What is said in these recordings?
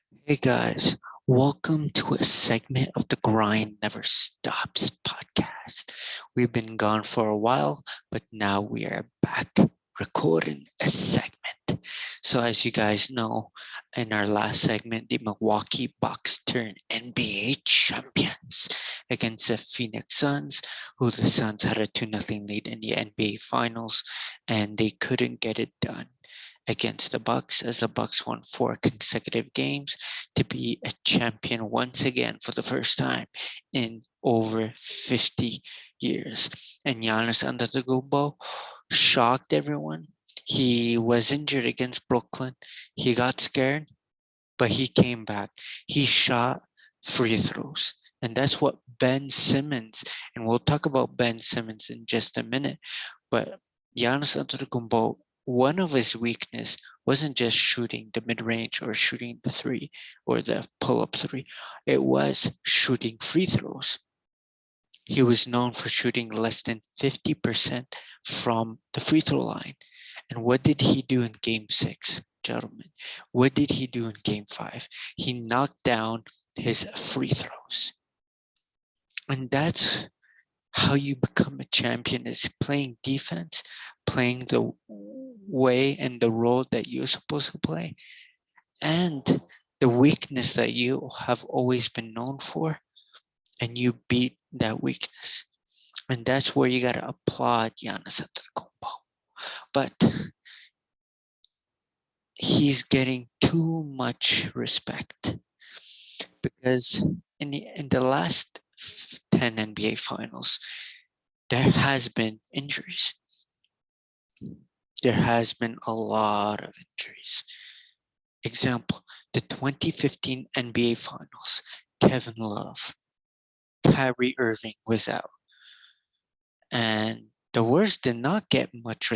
Hey guys, welcome to a segment of the Grind Never Stops podcast. We've been gone for a while, but now we are back recording a segment. So, as you guys know, in our last segment, the Milwaukee Bucks turned NBA champions against the Phoenix Suns, who the Suns had a 2-0 lead in the NBA Finals, and they couldn't get it done against the Bucks as the Bucks won 4 consecutive games to be a champion once again for the first time in over 50 years. And Giannis Antetokounmpo shocked everyone. He was injured against Brooklyn. He got scared, but he came back. He shot free throws. And that's what Ben Simmons, and we'll talk about Ben Simmons in just a minute, but Giannis Antetokounmpo, one of his weakness wasn't just shooting the mid-range or shooting the three or the pull-up three. It was shooting free throws. He was known for shooting less than 50% from the free throw line. And what did he do in game 6, gentlemen? What did he do in game 5? He knocked down his free throws. And that's how you become a champion, is playing defense, playing the way and the role that you're supposed to play, and the weakness that you have always been known for, and you beat that weakness. And that's where you gotta applaud Giannis Antetokounmpo. But he's getting too much respect because in the last 10 NBA finals, there has been injuries. There has been a lot of injuries. Example, the 2015 NBA Finals, Kevin Love, Kyrie Irving was out, and the Warriors did not get much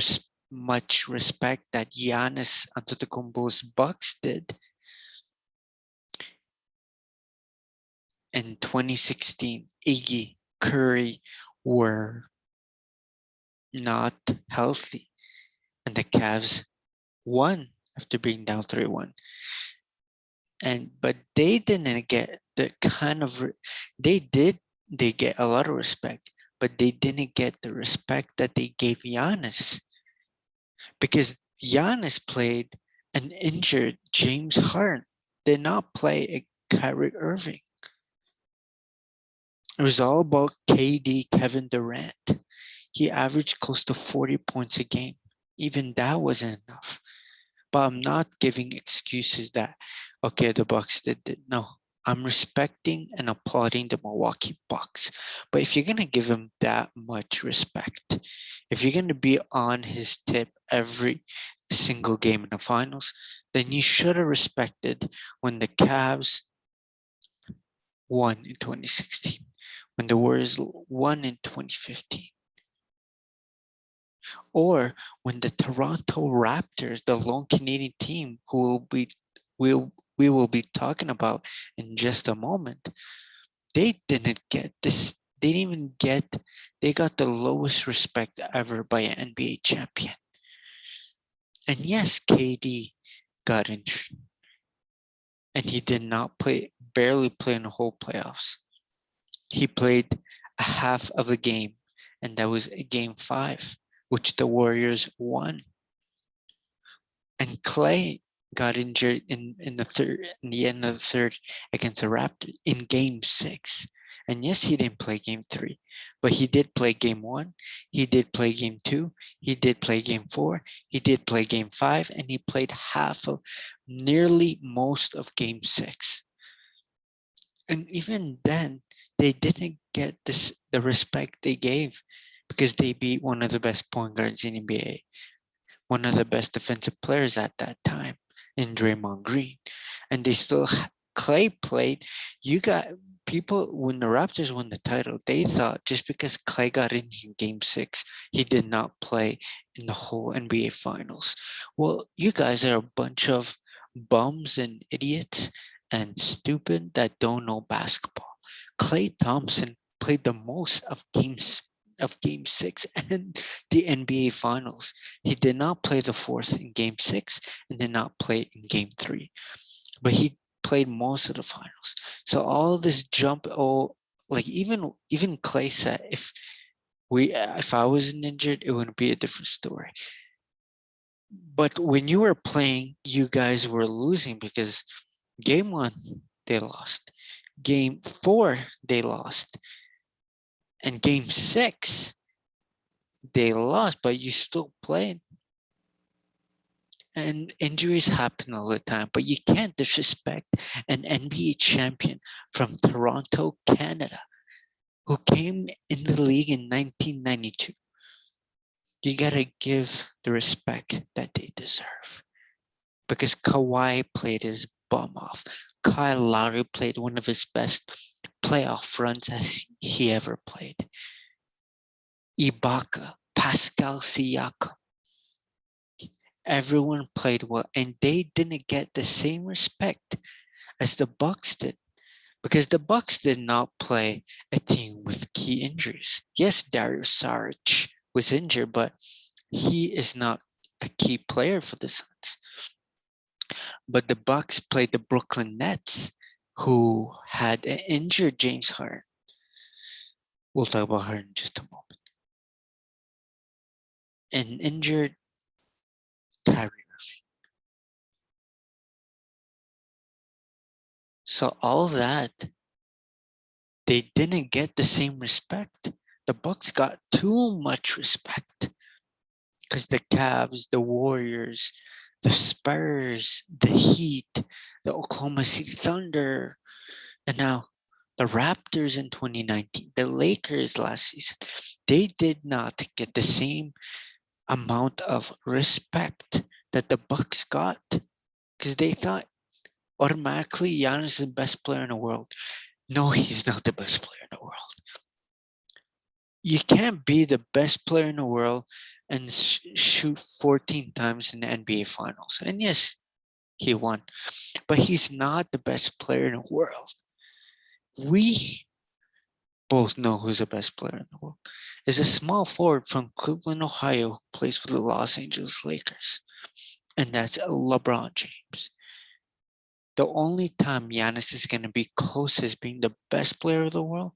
respect that Giannis Antetokounmpo's Bucks did. In 2016, Iggy, Curry were not healthy, and the Cavs won after being down 3-1. But they didn't get the kind of they get a lot of respect, but they didn't get the respect that they gave Giannis, because Giannis played an injured James Harden, did not play a Kyrie Irving. It was all about KD, Kevin Durant. He averaged close to 40 points a game. Even that wasn't enough. But I'm not giving excuses that, okay, the Bucks did it. No, I'm respecting and applauding the Milwaukee Bucks. But if you're going to give him that much respect, if you're going to be on his tip every single game in the finals, then you should have respected when the Cavs won in 2016, when the Warriors won in 2015, or when the Toronto Raptors, the lone Canadian team who we will be talking about in just a moment, they didn't get this. They didn't even get. They got the lowest respect ever by an NBA champion. And yes, KD got injured, and he did not play. Barely play in the whole playoffs. He played a half of a game, and that was a game 5, which the Warriors won. And Clay got injured in the end of the third against the Raptors in game 6. And yes, he didn't play game 3, but he did play game 1, he did play game 2, he did play game 4, he did play game 5, and he played half of nearly most of game 6. And even then, they didn't get the respect they gave, because they beat one of the best point guards in NBA, one of the best defensive players at that time in Draymond Green. And they still, Clay played. You got people, when the Raptors won the title, they thought just because Clay got in game 6, he did not play in the whole NBA finals. Well, you guys are a bunch of bums and idiots and stupid that don't know basketball. Clay Thompson played the most of game 6 and the NBA finals. He did not play the fourth in game 6 and did not play in game 3. But played most of the finals. So all this jump, like even Clay said, if I wasn't injured, it would be a different story. But when you were playing, you guys were losing because game 1 they lost, game 4 they lost, and game 6 they lost, but you still played. And injuries happen all the time, but you can't disrespect an NBA champion from Toronto, Canada, who came in the league in 1992. You gotta give the respect that they deserve. Because Kawhi played his bum off. Kyle Lowry played one of his best playoff runs as he ever played. Ibaka, Pascal Siakam, everyone played well, and they didn't get the same respect as the Bucks did, because the Bucks did not play a team with key injuries. Yes, Dario Saric was injured, but he is not a key player for the Suns. But the Bucks played the Brooklyn Nets, who had an injured James Harden. We'll talk about Harden in just a moment. An injured Kyrie Irving. So all that, they didn't get the same respect. The Bucks got too much respect because the Cavs, the Warriors, the Spurs, the Heat, the Oklahoma City Thunder, and now the Raptors in 2019, the Lakers last season, they did not get the same amount of respect that the Bucks got, because they thought automatically Giannis is the best player in the world. No, he's not the best player in the world. You can't be the best player in the world and shoot 14 times in the NBA Finals. And yes, he won, but he's not the best player in the world. We both know who's the best player in the world. Is a small forward from Cleveland, Ohio, who plays for the Los Angeles Lakers. And that's LeBron James. The only time Giannis is going to be close as being the best player of the world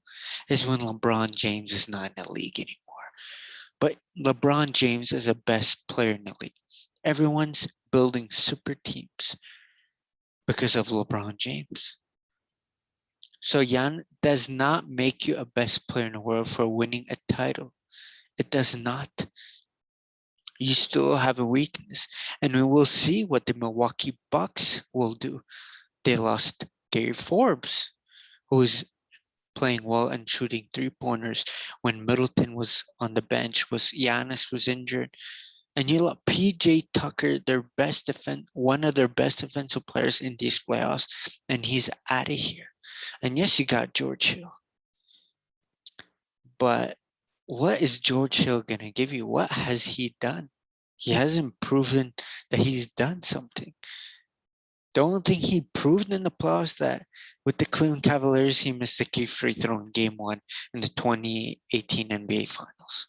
is when LeBron James is not in the league anymore. But LeBron James is the best player in the league. Everyone's building super teams because of LeBron James. So Jan does not make you a best player in the world for winning a title. It does not. You still have a weakness. And we will see what the Milwaukee Bucks will do. They lost Gary Forbes, who is playing well and shooting 3-pointers when Middleton was on the bench, Giannis was injured. And you let PJ Tucker, one of their best defensive players in these playoffs, and he's out of here. And yes, you got George Hill. But what is George Hill going to give you? What has he done? He hasn't proven that he's done something. The only thing he proved in the playoffs that with the Cleveland Cavaliers, he missed the key free throw in game 1 in the 2018 NBA Finals.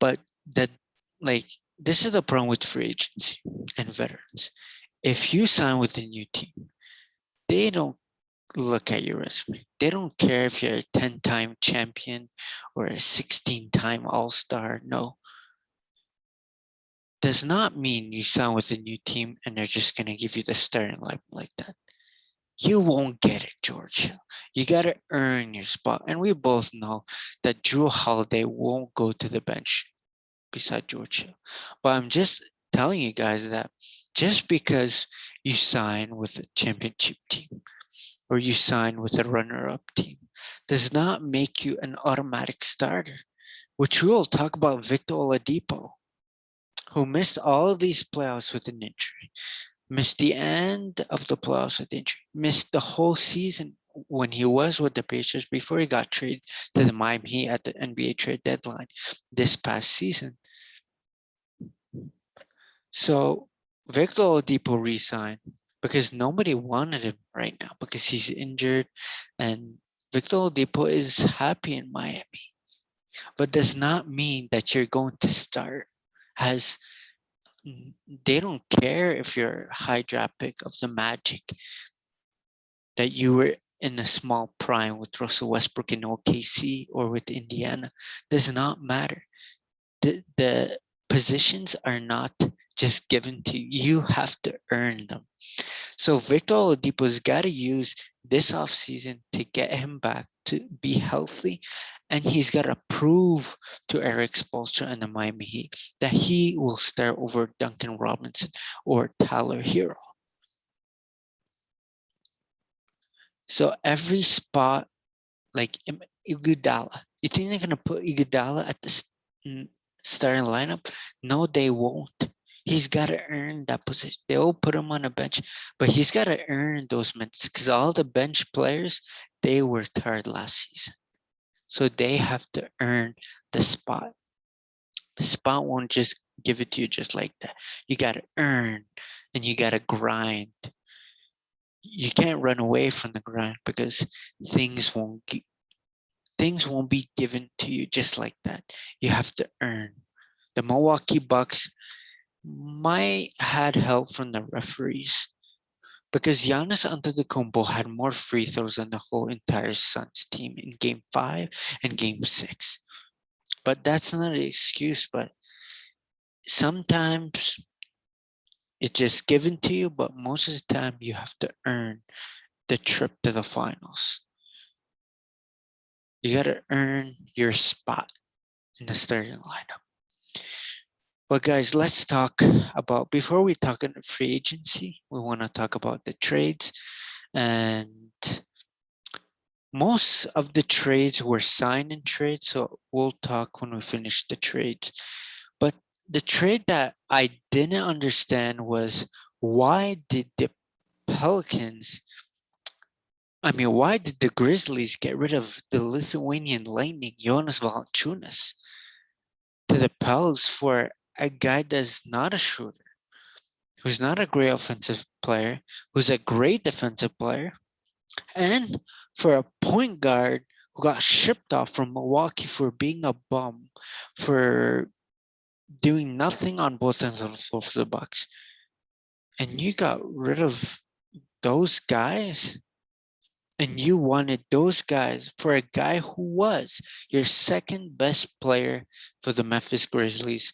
But this is the problem with free agency and veterans. If you sign with a new team, they don't look at your resume. They don't care if you're a 10-time champion or a 16-time All-Star. No. Does not mean you sign with a new team and they're just going to give you the starting lineup like that. You won't get it, George. You got to earn your spot. And we both know that Drew Holiday won't go to the bench beside George Hill. But I'm just telling you guys that just because you sign with a championship team or you sign with a runner-up team does not make you an automatic starter, which we will talk about Victor Oladipo, who missed all of these playoffs with an injury, missed the end of the playoffs with injury, missed the whole season when he was with the Pacers before he got traded to the Miami Heat at the NBA trade deadline this past season. So Victor Oladipo resigned because nobody wanted him right now because he's injured, and Victor Oladipo is happy in Miami, but does not mean that you're going to start as they don't care if you're a high draft pick of the Magic, that you were in a small prime with Russell Westbrook in OKC or with Indiana. Does not matter. The positions are not just given to you. You have to earn them. So Victor Oladipo's got to use this offseason to get him back to be healthy. And he's got to prove to Eric Spoelstra and the Miami Heat that he will start over Duncan Robinson or Tyler Hero. So every spot, like Iguodala, you think they're going to put Iguodala at the starting lineup? No, they won't. He's got to earn that position. They'll put him on a bench, but he's got to earn those minutes because all the bench players, they worked hard last season. So they have to earn the spot. The spot won't just give it to you just like that. You got to earn and you got to grind. You can't run away from the grind because things won't be given to you just like that. You have to earn. The Milwaukee Bucks might had help from the referees because Giannis Antetokounmpo had more free throws than the whole entire Suns team in Game 5 and Game 6. But that's not an excuse, but sometimes it's just given to you, but most of the time you have to earn the trip to the finals. You got to earn your spot in the starting lineup. But guys, let's talk about, before we talk about free agency, we want to talk about the trades. And most of the trades were sign and trade, so we'll talk when we finish the trades. But the trade that I didn't understand was why did the Grizzlies get rid of the Lithuanian Lightning, Jonas Valanciunas, to the Pels for a guy that's not a shooter, who's not a great offensive player, who's a great defensive player, and for a point guard who got shipped off from Milwaukee for being a bum, for doing nothing on both ends of the floor for the Bucks. And you got rid of those guys, and you wanted those guys for a guy who was your second best player for the Memphis Grizzlies,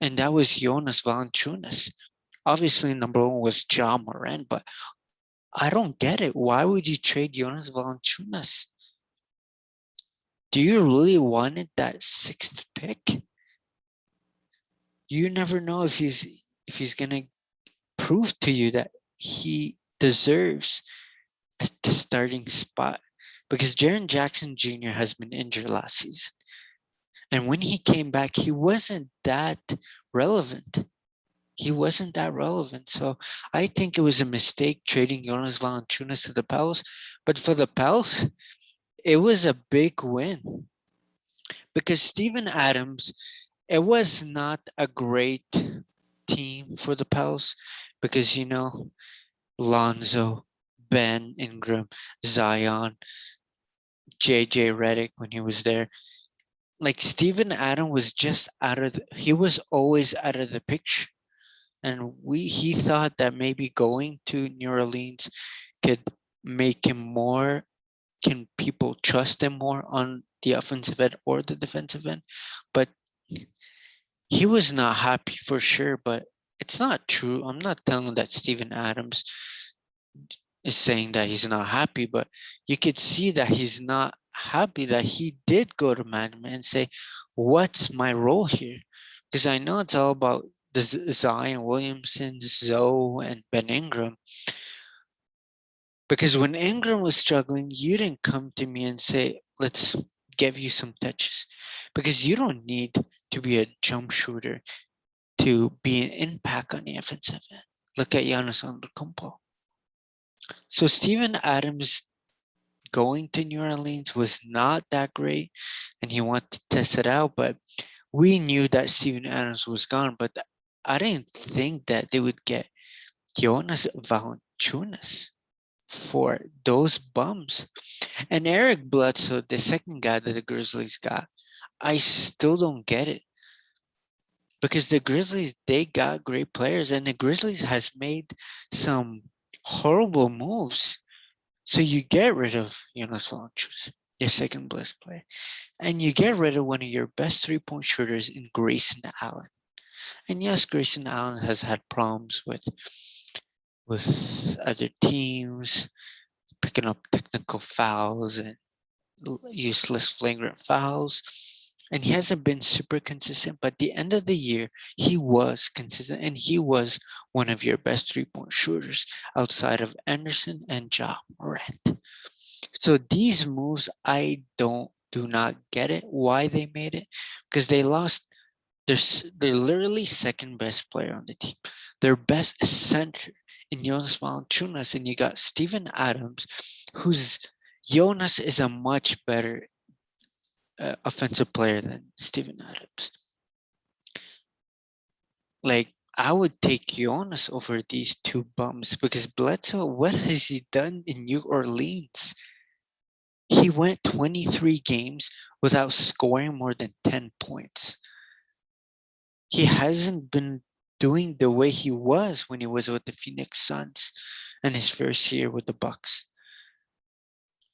and that was Jonas Valanciunas. Obviously, number one was Ja Morant, but I don't get it. Why would you trade Jonas Valanciunas? Do you really wanted that sixth pick? You never know if he's gonna prove to you that he deserves the starting spot, because Jaren Jackson Jr. has been injured last season, and when he came back, he wasn't that relevant. So I think it was a mistake trading Jonas Valanciunas to the Pels. But for the Pels, it was a big win because Steven Adams, it was not a great team for the Pels because, Lonzo, Ben Ingram, Zion, JJ Redick when he was there. Like Steven Adams was just he was always out of the picture. And he thought that maybe going to New Orleans could make him more, can people trust him more on the offensive end or the defensive end? But he was not happy for sure, but it's not true. I'm not telling that Steven Adams is saying that he's not happy, but you could see that he's not happy that he did go to management and say, what's my role here? Because I know it's all about the Zion Williamson, Zoe, and Ben Ingram. Because when Ingram was struggling, you didn't come to me and say, let's give you some touches. Because you don't need to be a jump shooter to be an impact on the offensive end. Look at Giannis Antetokounmpo. So Steven Adams going to New Orleans was not that great, and he wanted to test it out. But we knew that Steven Adams was gone, but I didn't think that they would get Jonas Valanciunas for those bums. And Eric Bledsoe, the second guy that the Grizzlies got, I still don't get it. because the Grizzlies, they got great players, and the Grizzlies has made some horrible moves. So you get rid of Jonas Valanciunas, your second best player, and you get rid of one of your best 3-point shooters in Grayson Allen. And yes, Grayson Allen has had problems with other teams, picking up technical fouls and useless flagrant fouls. And he hasn't been super consistent, but at the end of the year, he was consistent and he was one of your best 3-point shooters outside of Anderson and Ja Morant. So these moves, I do not get it why they made it, because they lost. They're literally second best player on the team. Their best center in Jonas Valanciunas, and you got Steven Adams, who's Jonas is a much better offensive player than Steven Adams. Like, I would take Jonas over these two bums because Bledsoe, what has he done in New Orleans? He went 23 games without scoring more than 10 points. He hasn't been doing the way he was when he was with the Phoenix Suns and his first year with the Bucks.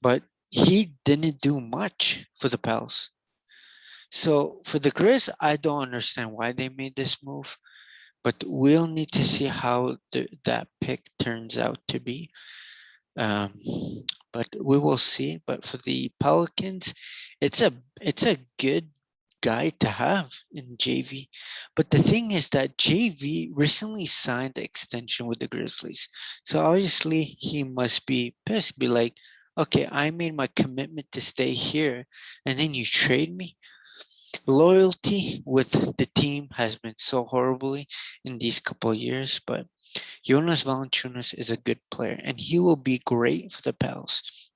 But he didn't do much for the Pels. So for the Grizz, I don't understand why they made this move, but we'll need to see how that pick turns out to be. Um, but we will see. But for the Pelicans, it's a good guy to have in JV. But the thing is that JV recently signed the extension with the Grizzlies. So obviously he must be pissed, be like, okay, I made my commitment to stay here and then you trade me. Loyalty with the team has been so horribly in these couple of years, but Jonas Valanciunas is a good player and he will be great for the Pels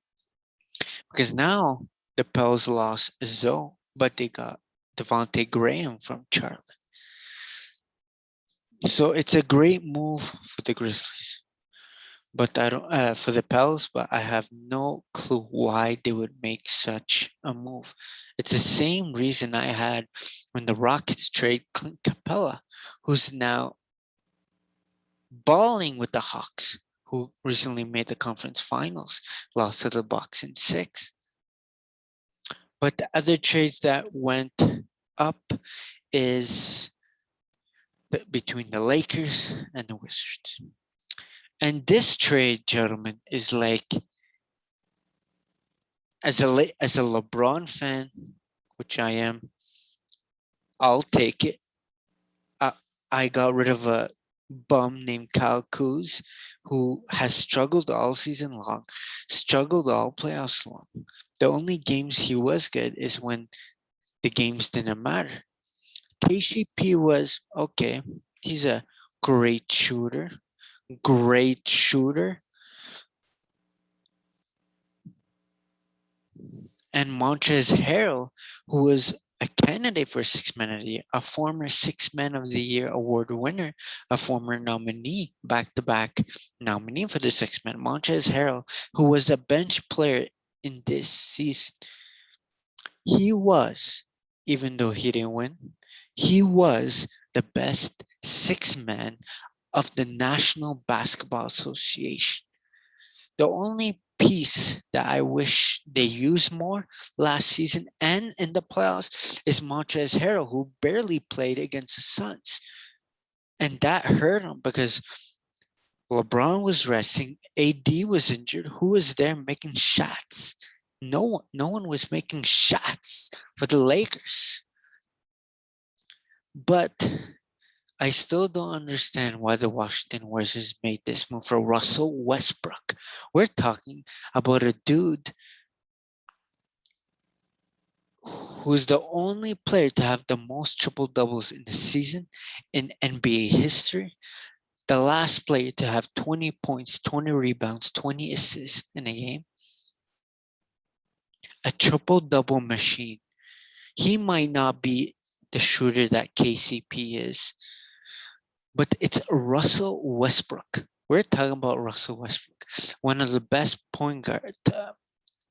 because now the Pels lost Zoe, but they got Devontae Graham from Charlotte. So it's a great move for the Grizzlies, but I don't for the Pels. But I have no clue why they would make such a move. It's the same reason I had when the Rockets trade Clint Capella, who's now balling with the Hawks, who recently made the conference finals, lost to the Bucks in 6. But the other trades that went up is between the Lakers and the Wizards. And this trade, gentlemen, is like, as a LeBron fan, which I am, I'll take it. I got rid of a bum named Kyle Kuz, who has struggled all season long, struggled all playoffs long. The only games he was good is when the games didn't matter. KCP was okay. He's a great shooter, great shooter. And Montrezl Harrell, who was a candidate for Six Man of the Year, a former Six Man of the Year award winner, a former nominee, back-to-back nominee for the Six Man, Montrezl Harrell, who was a bench player in this season. He was, even though he didn't win, he was the best six man of the National Basketball Association. The only piece that I wish they used more last season and in the playoffs is Montrezl Harrell, who barely played against the Suns. And that hurt him because LeBron was resting, AD was injured. Who was there making shots? No one was making shots for the Lakers. But I still don't understand why the Washington Wizards made this move for Russell Westbrook. We're talking about a dude who's the only player to have the most triple doubles in the season in NBA history. The last player to have 20 points, 20 rebounds, 20 assists in a game. A triple double machine. He might not be the shooter that KCP is, but it's Russell Westbrook. We're talking about Russell Westbrook, one of the best point guards,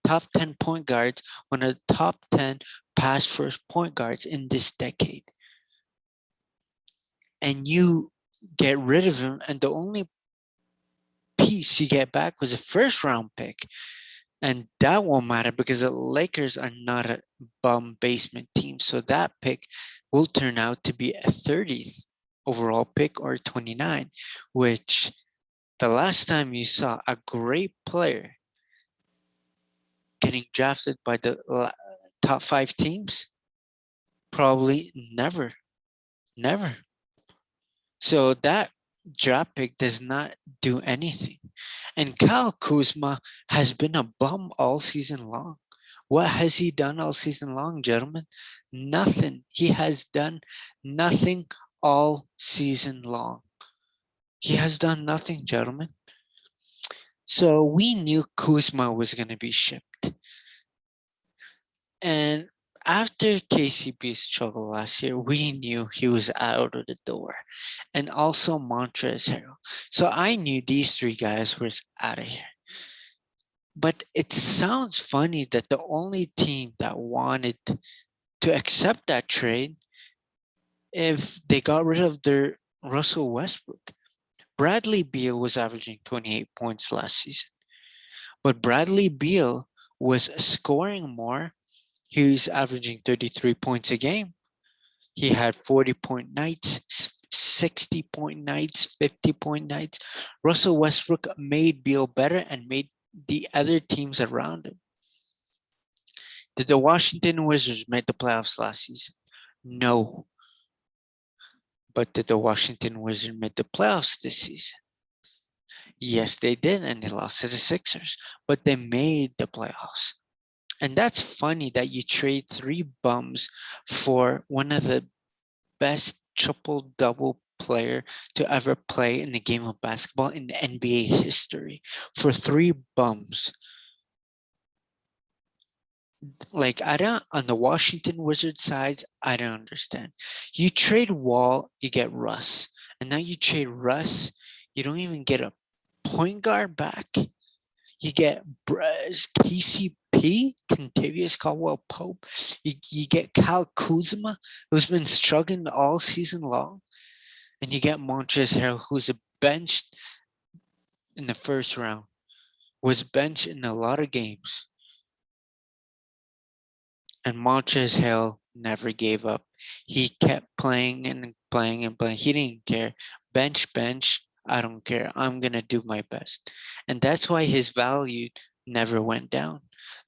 top 10 point guards, one of the top 10 pass first point guards in this decade. and you get rid of him, and the only piece you get back was a first round pick. And that won't matter because the Lakers are not a bum basement team. So that pick will turn out to be a 30th overall pick or 29, which the last time you saw a great player getting drafted by the top 5 teams, probably never, never. So that draft pick does not do anything. And Kyle Kuzma has been a bum all season long. What has he done all season long, gentlemen? Nothing. He has done nothing all season long. He has done nothing, gentlemen. So we knew Kuzma was going to be shipped. And after KCP's struggle last year, we knew he was out of the door. And also Montrezl Harrell. So I knew these 3 guys were out of here. But it sounds funny that the only team that wanted to accept that trade, if they got rid of their Russell Westbrook. Bradley Beal was averaging 28 points last season, but Bradley Beal was scoring more. He was averaging 33 points a game. He had 40-point nights, 60-point nights, 50-point nights. Russell Westbrook made Beal better and made the other teams around him. Did the Washington Wizards make the playoffs last season? No. But did the Washington Wizards make the playoffs this season? Yes, they did, and they lost to the Sixers. But they made the playoffs. And that's funny that you trade 3 bums for one of the best triple-double player to ever play in the game of basketball in the NBA history for 3 bums. Like, I don't, on the Washington Wizards sides, I don't understand. You trade Wall, you get Russ. And now you trade Russ, you don't even get a point guard back. You get KCP, Contavious Caldwell Pope. You get Kyle Kuzma, who's been struggling all season long. And you get Montrezl Harrell, who's a benched in the first round, was benched in a lot of games. And Montrezl Harrell never gave up. He kept playing and playing and playing. He didn't care. Bench, I don't care. I'm going to do my best. And that's why his value never went down.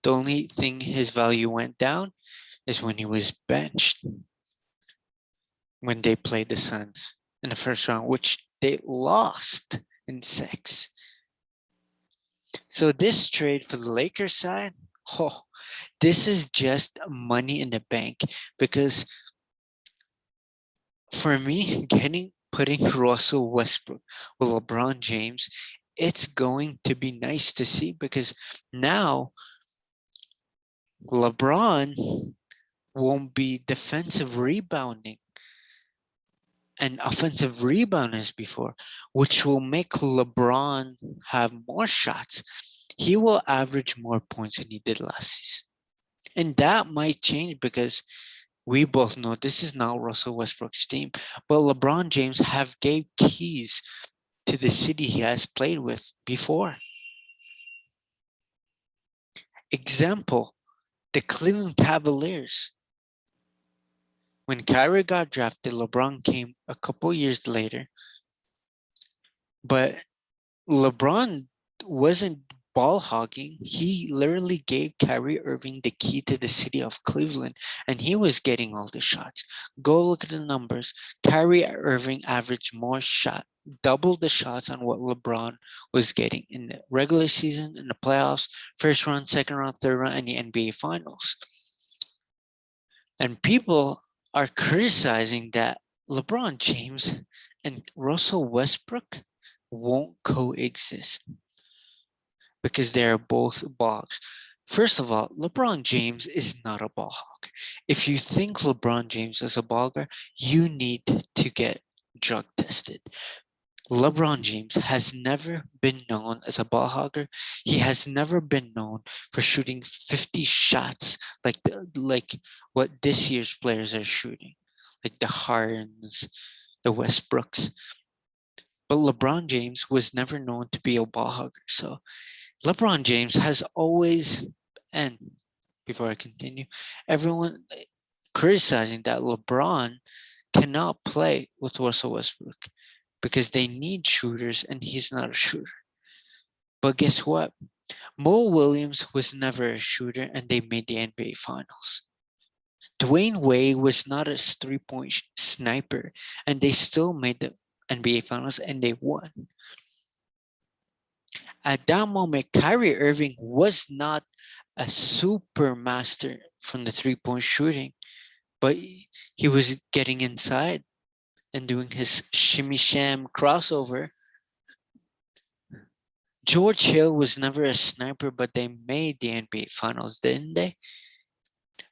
The only thing his value went down is when he was benched. When they played the Suns in the first round, which they lost in 6. So this trade for the Lakers side, this is just money in the bank, because for me, putting Russell Westbrook with LeBron James, it's going to be nice to see, because now LeBron won't be defensive rebounding and offensive rebound as before, which will make LeBron have more shots. He will average more points than he did last season. And that might change, because we both know this is not Russell Westbrook's team, but LeBron James have gave keys to the city he has played with before. Example, the Cleveland Cavaliers. When Kyrie got drafted, LeBron came a couple years later, but LeBron wasn't ball hogging. He literally gave Kyrie Irving the key to the city of Cleveland, and he was getting all the shots. Go look at the numbers. Kyrie Irving averaged more shot, double the shots on what LeBron was getting in the regular season, in the playoffs, first round, second round, third round, and the NBA Finals. And people are criticizing that LeBron James and Russell Westbrook won't coexist because they're both bogs. First of all, LeBron James is not a ball hog. If you think LeBron James is a bogger, you need to get drug tested. LeBron James has never been known as a ball hogger. He has never been known for shooting 50 shots like what this year's players are shooting, like the Hardens, the Westbrooks. But LeBron James was never known to be a ball hugger. So LeBron James has always, and before I continue, everyone criticizing that LeBron cannot play with Russell Westbrook because they need shooters and he's not a shooter. But guess what? Mo Williams was never a shooter and they made the NBA Finals. Dwayne Wade was not a three-point sniper and they still made the NBA Finals and they won. At that moment, Kyrie Irving was not a super master from the three-point shooting, but he was getting inside and doing his shimmy sham crossover. George Hill was never a sniper, but they made the NBA Finals, didn't they?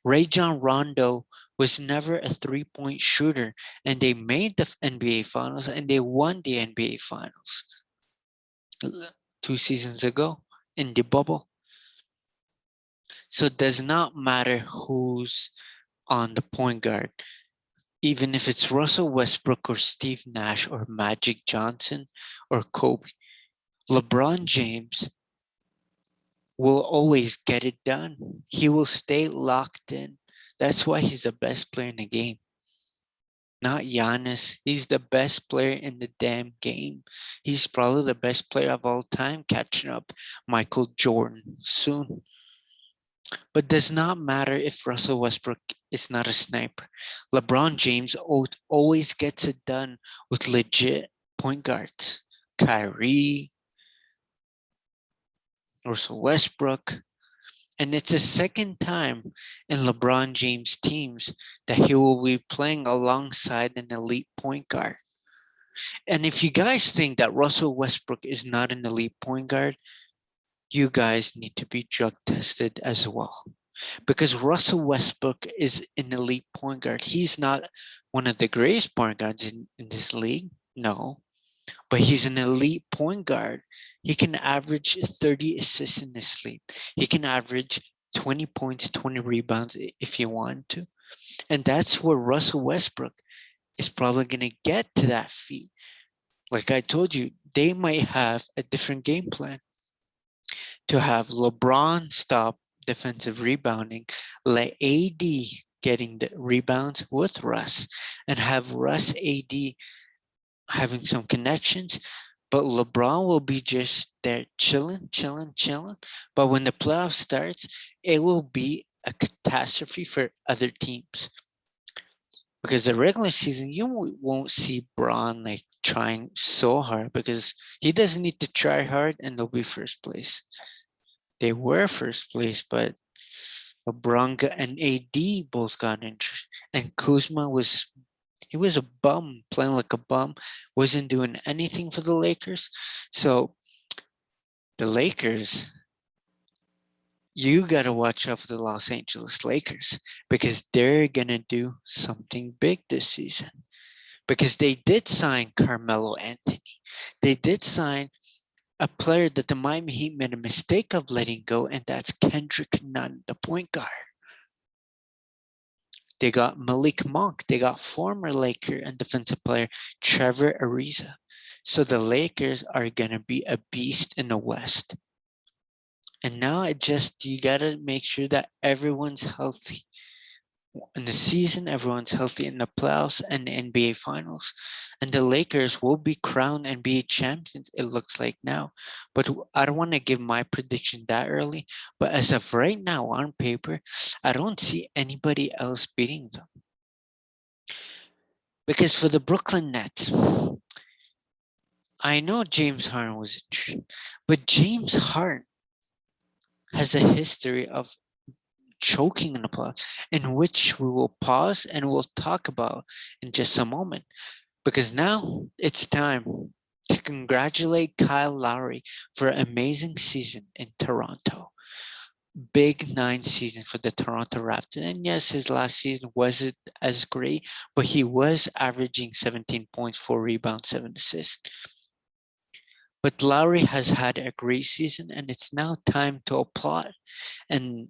Rajon Rondo was never a three-point shooter, and they made the NBA Finals and they won the NBA Finals 2 seasons ago in the bubble. So it does not matter who's on the point guard. Even if it's Russell Westbrook or Steve Nash or Magic Johnson or Kobe, LeBron James will always get it done. He will stay locked in. That's why he's the best player in the game. Not Giannis. He's the best player in the damn game. He's probably the best player of all time, catching up Michael Jordan soon. But does not matter if Russell Westbrook is not a sniper. LeBron James always gets it done with legit point guards. Kyrie, Russell Westbrook. And it's the second time in LeBron James teams that he will be playing alongside an elite point guard. And if you guys think that Russell Westbrook is not an elite point guard, you guys need to be drug tested as well. Because Russell Westbrook is an elite point guard. He's not one of the greatest point guards in this league, no. But he's an elite point guard. He can average 30 assists in his sleep. He can average 20 points, 20 rebounds if you want to. And that's where Russell Westbrook is probably going to get to that feat. Like I told you, they might have a different game plan to have LeBron stop defensive rebounding, let AD getting the rebounds with Russ, and have Russ AD having some connections, but LeBron will be just there chilling. But when the playoff starts, it will be a catastrophe for other teams. Because the regular season, you won't see Braun like trying so hard because he doesn't need to try hard and they'll be first place. They were first place, but LeBron and AD both got injured. And Kuzma was a bum, playing like a bum, wasn't doing anything for the Lakers. So the Lakers, you got to watch out for the Los Angeles Lakers because they're going to do something big this season. Because they did sign Carmelo Anthony. They did sign a player that the Miami Heat made a mistake of letting go, and that's Kendrick Nunn, the point guard. They got Malik Monk. They got former Laker and defensive player Trevor Ariza. So the Lakers are going to be a beast in the West. And now you got to make sure that everyone's healthy. In the season, everyone's healthy in the playoffs and the NBA Finals. And the Lakers will be crowned NBA champions, it looks like now. But I don't want to give my prediction that early. But as of right now, on paper, I don't see anybody else beating them. Because for the Brooklyn Nets, I know James Harden was injured, but James Harden has a history of choking in the playoffs, in which we will pause and we'll talk about in just a moment. Because now it's time to congratulate Kyle Lowry for an amazing season in Toronto. Big 9 season for the Toronto Raptors. And yes, his last season wasn't as great, but he was averaging 17 points, 4 rebounds, 7 assists. But Lowry has had a great season and it's now time to applaud. And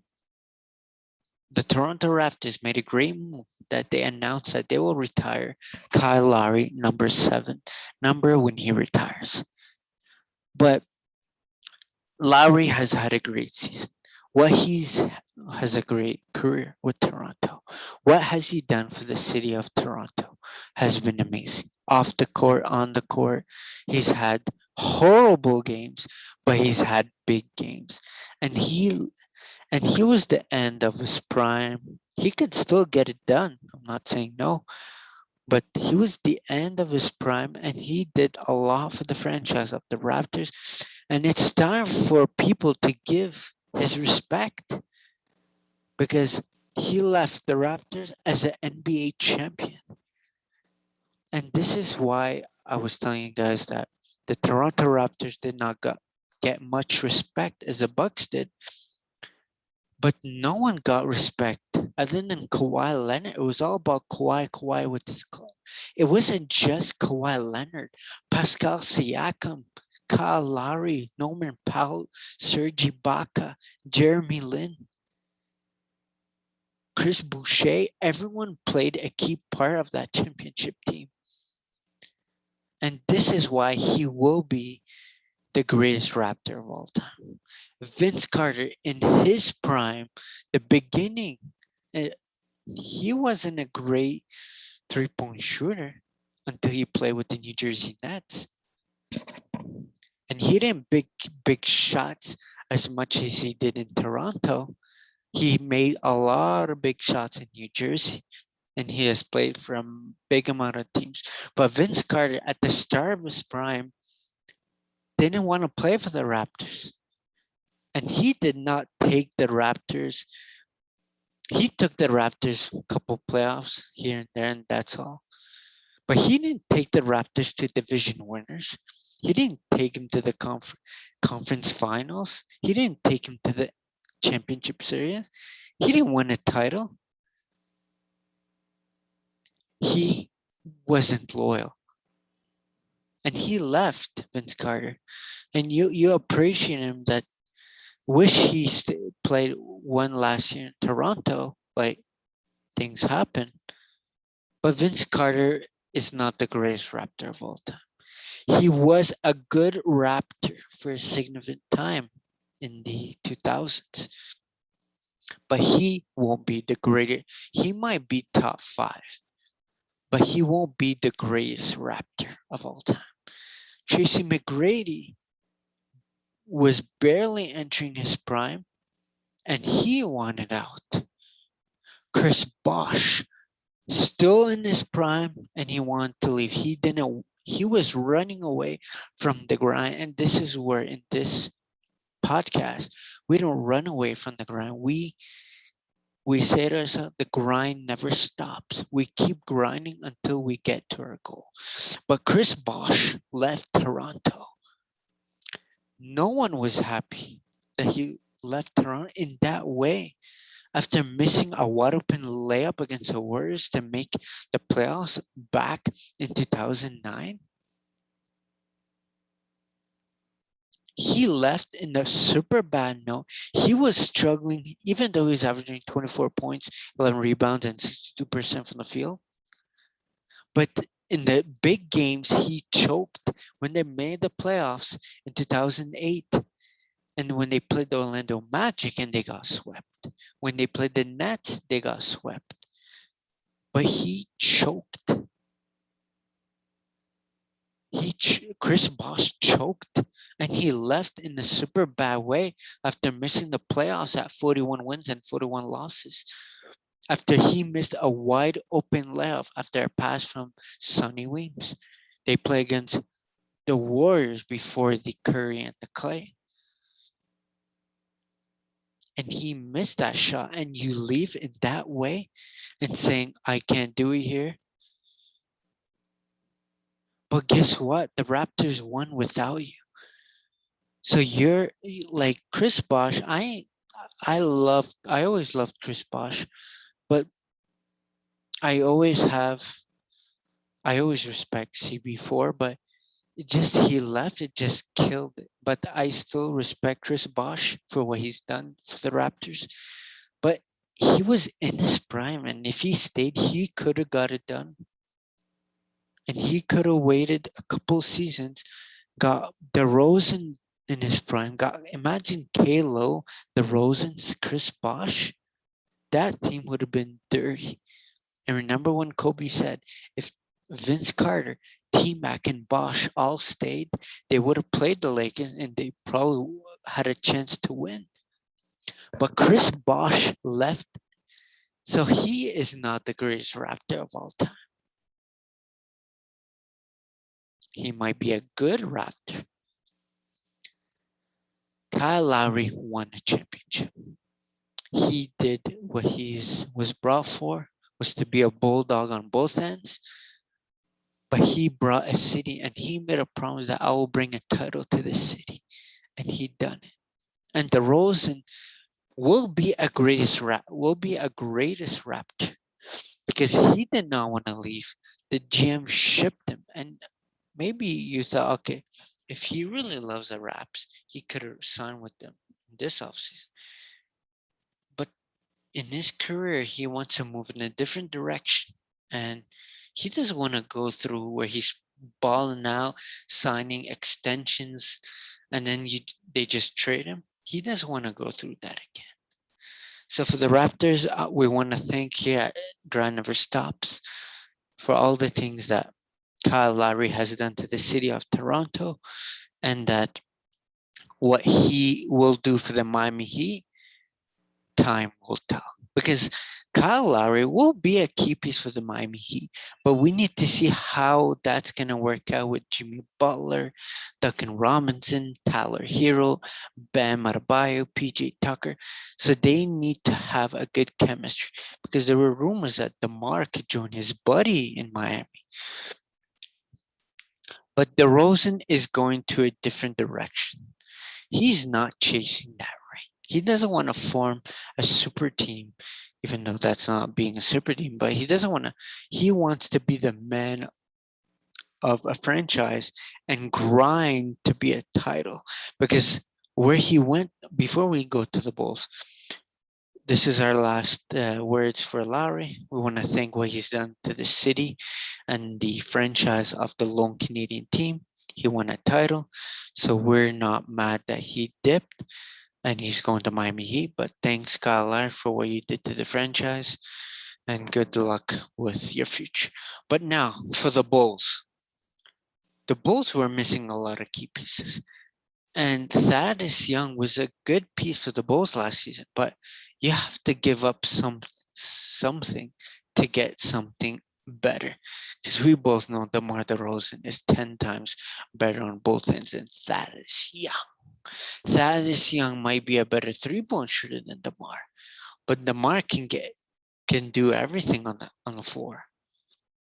the Toronto Raptors made a great move that they announced that they will retire Kyle Lowry, number 7, number when he retires. But Lowry has had a great season. What he's has a great career with Toronto. What has he done for the city of Toronto has been amazing. Off the court, on the court, he's had horrible games, but he's had big games. And he was the end of his prime. He could still get it done. I'm not saying no, but he was the end of his prime and he did a lot for the franchise of the Raptors. And it's time for people to give his respect because he left the Raptors as an NBA champion. And this is why I was telling you guys that the Toronto Raptors did not get much respect as the Bucks did. But no one got respect other than Kawhi Leonard. It was all about Kawhi with his club. It wasn't just Kawhi Leonard. Pascal Siakam, Kyle Lowry, Norman Powell, Serge Ibaka, Jeremy Lin, Chris Boucher. Everyone played a key part of that championship team. And this is why he will be the greatest Raptor of all time. Vince Carter in his prime, the beginning, he wasn't a great three-point shooter until he played with the New Jersey Nets. And he didn't big shots as much as he did in Toronto. He made a lot of big shots in New Jersey. And he has played for a big amount of teams. But Vince Carter, at the start of his prime, didn't want to play for the Raptors. And he did not take the Raptors. He took the Raptors a couple playoffs here and there, and that's all. But he didn't take the Raptors to division winners. He didn't take him to the conference finals. He didn't take him to the championship series. He didn't win a title. He wasn't loyal. And he left, Vince Carter. And you appreciate him that wish he played one last year in Toronto, like things happen. But Vince Carter is not the greatest Raptor of all time. He was a good Raptor for a significant time in the 2000s. But he won't be the greatest. He might be top 5, but he won't be the greatest Raptor of all time. Tracy McGrady was barely entering his prime and he wanted out. Chris Bosh, still in his prime, and he wanted to leave. He was running away from the grind. And this is where in this podcast, we don't run away from the grind. We say to ourselves, the grind never stops. We keep grinding until we get to our goal. But Chris Bosh left Toronto. No one was happy that he left Toronto in that way. After missing a wide open layup against the Warriors to make the playoffs back in 2009, he left in a super bad note. He was struggling, even though he was averaging 24 points, 11 rebounds, and 62% from the field. But in the big games, he choked when they made the playoffs in 2008. And when they played the Orlando Magic and they got swept. When they played the Nets, they got swept. But he choked. Chris Bosh choked and he left in a super bad way after missing the playoffs at 41 wins and 41 losses. After he missed a wide open layup after a pass from Sonny Weems. They play against the Warriors before the Curry and the Clay. And he missed that shot, and you leave in that way and saying, I can't do it here. But guess what? The Raptors won without you. So you're like Chris Bosh. I always loved Chris Bosh, but I always respect CB4, but he left, it just killed it. But I still respect Chris Bosh for what he's done for the Raptors. But he was in his prime, and if he stayed, he could have got it done. And he could have waited a couple seasons, got DeRozan in his prime. Imagine Kalo, DeRozan, Chris Bosh. That team would have been dirty. And remember when Kobe said, if Vince Carter, T-Mac, and Bosh all stayed, they would have played the Lakers and they probably had a chance to win. But Chris Bosh left, so he is not the greatest Raptor of all time. He might be a good Raptor. Kyle Lowry won a championship. He did what he was brought for, was to be a bulldog on both ends. But he brought a city and he made a promise that I will bring a title to this city. And he done it. And DeRozan will be a greatest Raptor because he did not want to leave. The GM shipped him. And maybe you thought, okay, if he really loves the Raps, he could have signed with them this offseason. But in his career, he wants to move in a different direction. And he doesn't want to go through where he's balling out, signing extensions, and then they just trade him. He doesn't want to go through that again. So for the Raptors, we want to thank here at Grind Never Stops for all the things that Kyle Lowry has done to the city of Toronto, and that what he will do for the Miami Heat, time will tell. Because Kyle Lowry will be a key piece for the Miami Heat, but we need to see how that's going to work out with Jimmy Butler, Duncan Robinson, Tyler Hero, Bam Adebayo, PJ Tucker. So they need to have a good chemistry because there were rumors that DeMar could join his buddy in Miami. But DeRozan is going to a different direction. He's not chasing that right. He doesn't want to form a super team, even though that's not being a super team, but he doesn't want to, he wants to be the man of a franchise and grind to be a title. Because where he went, before we go to the Bulls, this is our last words for Lowry. We want to thank what he's done to the city and the franchise of the lone Canadian team. He won a title, so we're not mad that he dipped and he's going to Miami Heat. But thanks, Kyle Lowry, for what you did to the franchise, and good luck with your future. But now for the Bulls. The Bulls were missing a lot of key pieces. And Thaddeus Young was a good piece for the Bulls last season, but you have to give up something to get something better. Because we both know DeMar DeRozan is 10 times better on both ends than Thaddeus Young. Thaddeus Young might be a better three-point shooter than DeMar, but DeMar can do everything on the floor.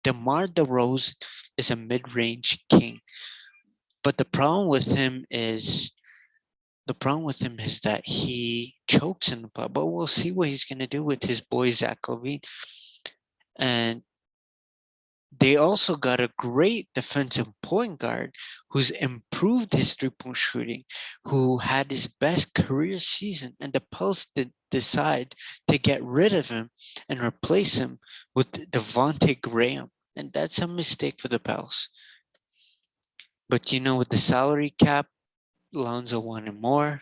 DeMar DeRozan is a mid-range king. But the problem with him is that he chokes in the play. But we'll see what he's gonna do with his boy Zach LaVine. And they also got a great defensive point guard who's improved his three-point shooting, who had his best career season, and the Pels did decide to get rid of him and replace him with Devontae Graham. And that's a mistake for the Pels. But with the salary cap, Lonzo wanted more.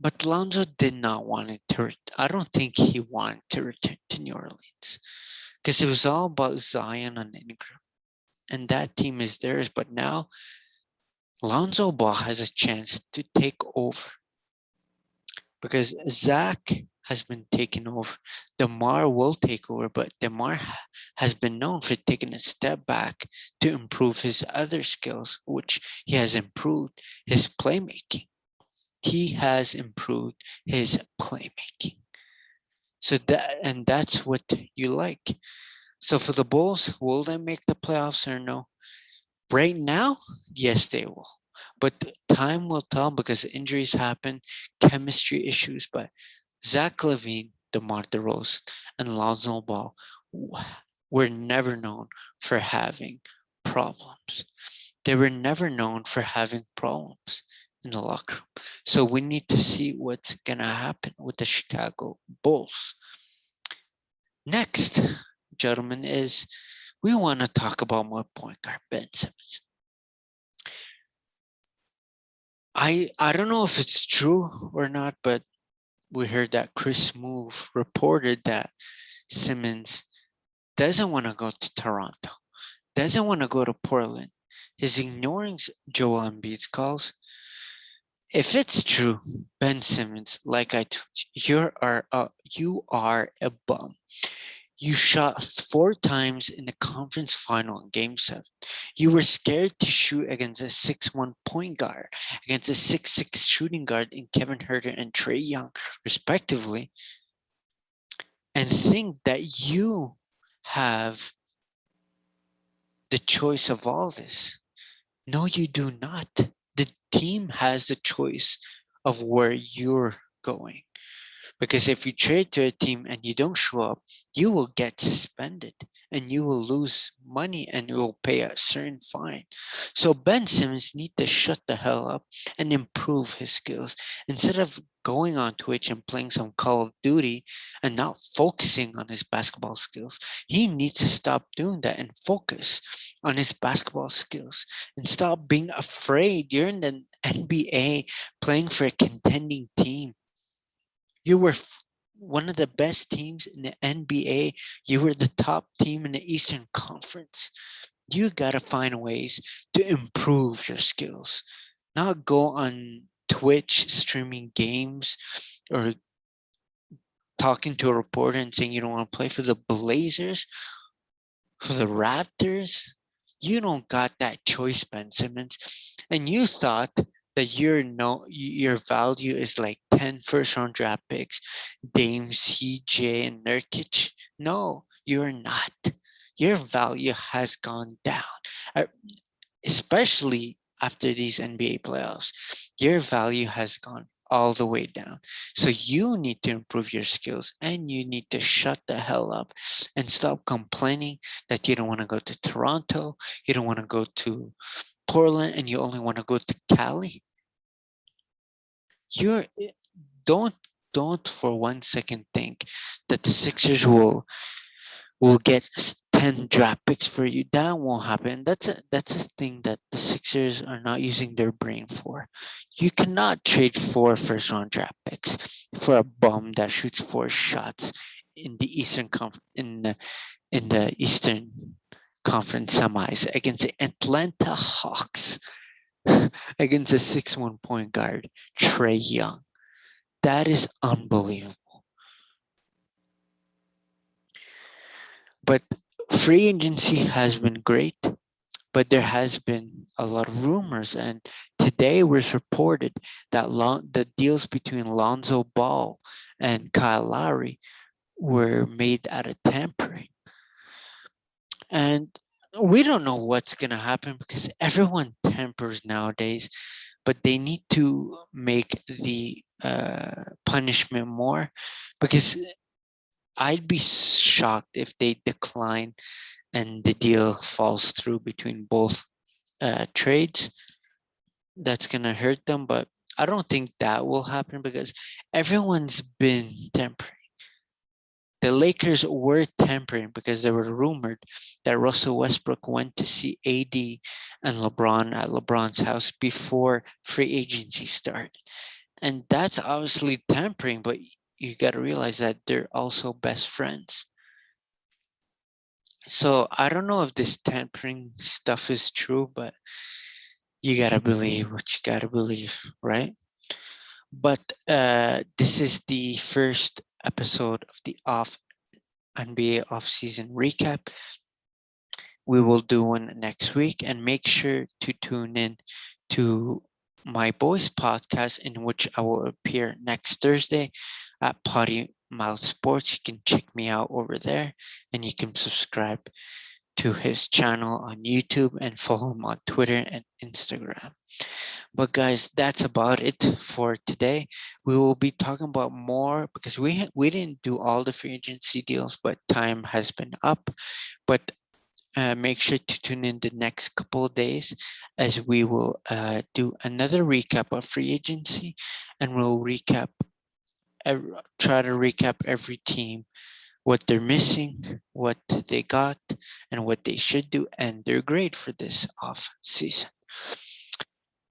But Lonzo did not want it to. I don't think he wanted to return to New Orleans because it was all about Zion and Ingram, and that team is theirs. But now Lonzo Ball has a chance to take over because Zach has been taken over. DeMar will take over, but DeMar has been known for taking a step back to improve his other skills, which he has improved his playmaking. He has improved his playmaking. So that's what you like. So for the Bulls, will they make the playoffs or no? Right now, yes, they will. But time will tell because injuries happen, chemistry issues. But Zach LaVine, DeMar DeRozan, and Lonzo Ball were never known for having problems. They were never known for having problems. in the locker room. So we need to see what's gonna happen with the Chicago Bulls. Next, gentlemen, is we want to talk about more point guard Ben Simmons. I don't know if it's true or not, but we heard that Chris Move reported that Simmons doesn't want to go to Toronto, doesn't want to go to Portland. He's ignoring Joel Embiid's calls. If it's true, Ben Simmons, like I told you are a bum. You shot 4 times in the conference final in Game 7. You were scared to shoot against a 6'1" point guard, against a 6'6" shooting guard in Kevin Huerter and Trae Young, respectively, and think that you have the choice of all this. No, you do not. The team has the choice of where you're going. Because if you trade to a team and you don't show up, you will get suspended and you will lose money and you will pay a certain fine. So Ben Simmons needs to shut the hell up and improve his skills. Instead of going on Twitch and playing some Call of Duty and not focusing on his basketball skills, he needs to stop doing that and focus on his basketball skills and stop being afraid. You're in the NBA playing for a contending team. You were one of the best teams in the NBA. You were the top team in the Eastern Conference. You got to find ways to improve your skills, not go on Twitch streaming games or talking to a reporter and saying you don't want to play for the Blazers, for the Raptors. You don't got that choice, Ben Simmons. And you thought that your value is like 10 first-round draft picks, Dame, CJ, and Nurkic. No, you're not. Your value has gone down, especially after these NBA playoffs. Your value has gone all the way down. So you need to improve your skills and you need to shut the hell up and stop complaining that you don't want to go to Toronto, you don't want to go to Portland, and you only want to go to Cali. You're don't for 1 second think that the Sixers will get 10 draft picks for you. That won't happen. That's a thing that the Sixers are not using their brain for. You cannot trade 4 first round draft picks for a bum that shoots 4 shots in the in the Eastern Conference semis against the Atlanta Hawks, against a 6'1" point guard, Trae Young. That is unbelievable. But free agency has been great, but there has been a lot of rumors. And today was reported that the deals between Lonzo Ball and Kyle Lowry were made out of tampering. And we don't know what's going to happen because everyone tampers nowadays, but they need to make the punishment more, because I'd be shocked if they decline and the deal falls through between both trades. That's going to hurt them, but I don't think that will happen because everyone's been tampering. The Lakers were tampering because they were rumored that Russell Westbrook went to see AD and LeBron at LeBron's house before free agency started. And that's obviously tampering, but you got to realize that they're also best friends. So I don't know if this tampering stuff is true, but you got to believe what you got to believe, right? But this is the first episode of the NBA offseason recap. We will do one next week, and make sure to tune in to my boys podcast, in which I will appear next Thursday at Potty Mouth Sports. You can check me out over there, and you can subscribe to his channel on YouTube and follow him on Twitter and Instagram. But guys, that's about it for today. We will be talking about more because we didn't do all the free agency deals, but time has been up. But Make sure to tune in the next couple of days as we will do another recap of free agency, and we'll try to recap every team, what they're missing, what they got, and what they should do, and their grade for this off season.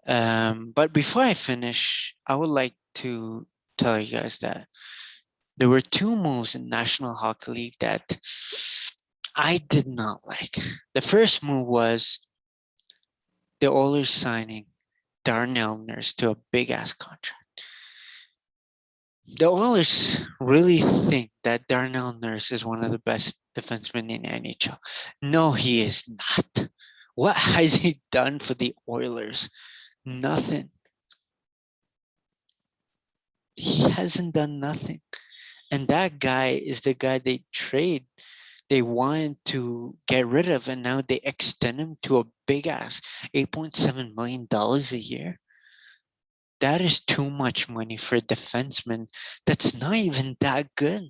But before I finish, I would like to tell you guys that there were two moves in National Hockey League that I did not like. The first move was the Oilers signing Darnell Nurse to a big ass contract. The Oilers really think that Darnell Nurse is one of the best defensemen in NHL. No, he is not. What has he done for the Oilers? Nothing. He hasn't done nothing. And that guy is the guy they wanted to get rid of, and now they extend him to a big ass $8.7 million a year. That is too much money for a defenseman that's not even that good.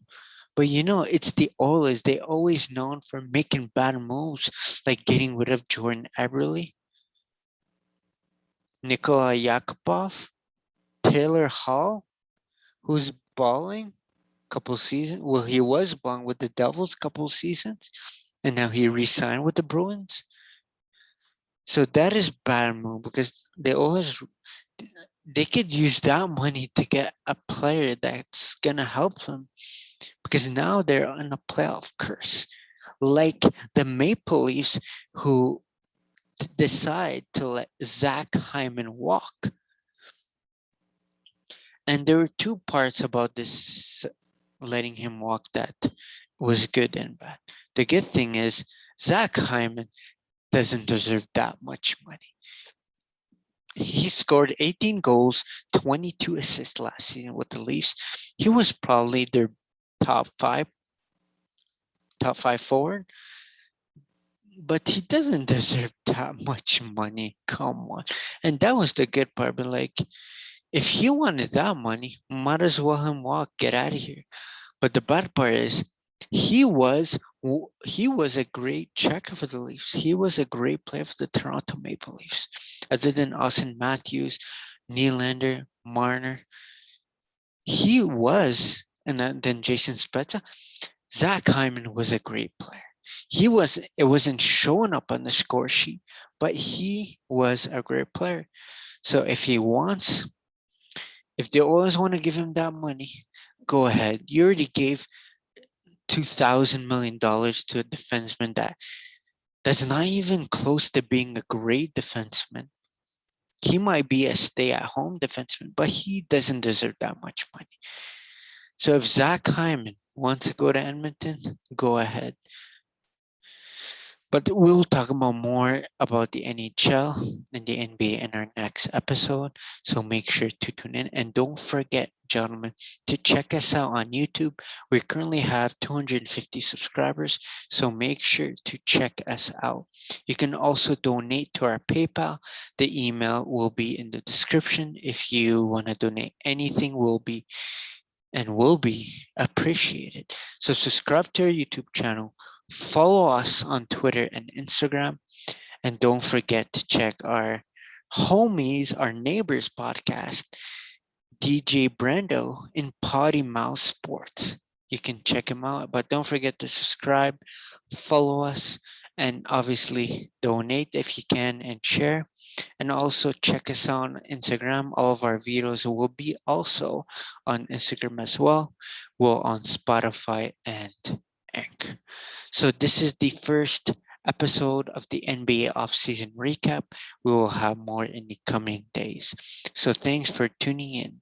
But it's the Oilers. They always known for making bad moves, like getting rid of Jordan Eberle, Nikola Yakupov, Taylor Hall, who's balling couple seasons. Well, he was balling with the Devils couple seasons, and now he re-signed with the Bruins. So that is bad move because the Oilers, they could use that money to get a player that's gonna help them, because now they're on a playoff curse, like the Maple Leafs, who decide to let Zach Hyman walk. And there were two parts about this letting him walk that was good and bad. The good thing is Zach Hyman doesn't deserve that much money. He scored 18 goals, 22 assists last season with the Leafs. He was probably their top five forward, but he doesn't deserve that much money. Come on. And that was the good part. But if he wanted that money, might as well him walk, get out of here. But the bad part is he was a great checker for the Leafs. He was a great player for the Toronto Maple Leafs. Other than Austin Matthews, Nylander, Marner, he was, and then Jason Spezza, Zach Hyman was a great player. It wasn't showing up on the score sheet, but he was a great player. So if the Oilers want to give him that money, go ahead. You already gave $2,000 million to a defenseman that's not even close to being a great defenseman. He might be a stay-at-home defenseman, but he doesn't deserve that much money. So if Zach Hyman wants to go to Edmonton, go ahead. But we'll talk about more about the NHL and the NBA in our next episode. So make sure to tune in. And don't forget, gentlemen, to check us out on YouTube. We currently have 250 subscribers. So make sure to check us out. You can also donate to our PayPal. The email will be in the description. If you want to donate anything, will be appreciated. So subscribe to our YouTube channel. Follow us on Twitter and Instagram. And don't forget to check our neighbors podcast, DJ Brando in Potty Mouth Sports. You can check him out, but don't forget to subscribe, follow us, and obviously donate if you can and share. And also check us out on Instagram. All of our videos will be also on Instagram as well. We're on Spotify and Anchor. So this is the first episode of the NBA offseason recap. We will have more in the coming days. So thanks for tuning in.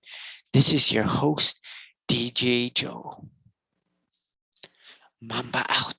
This is your host, DJ Joe. Mamba out.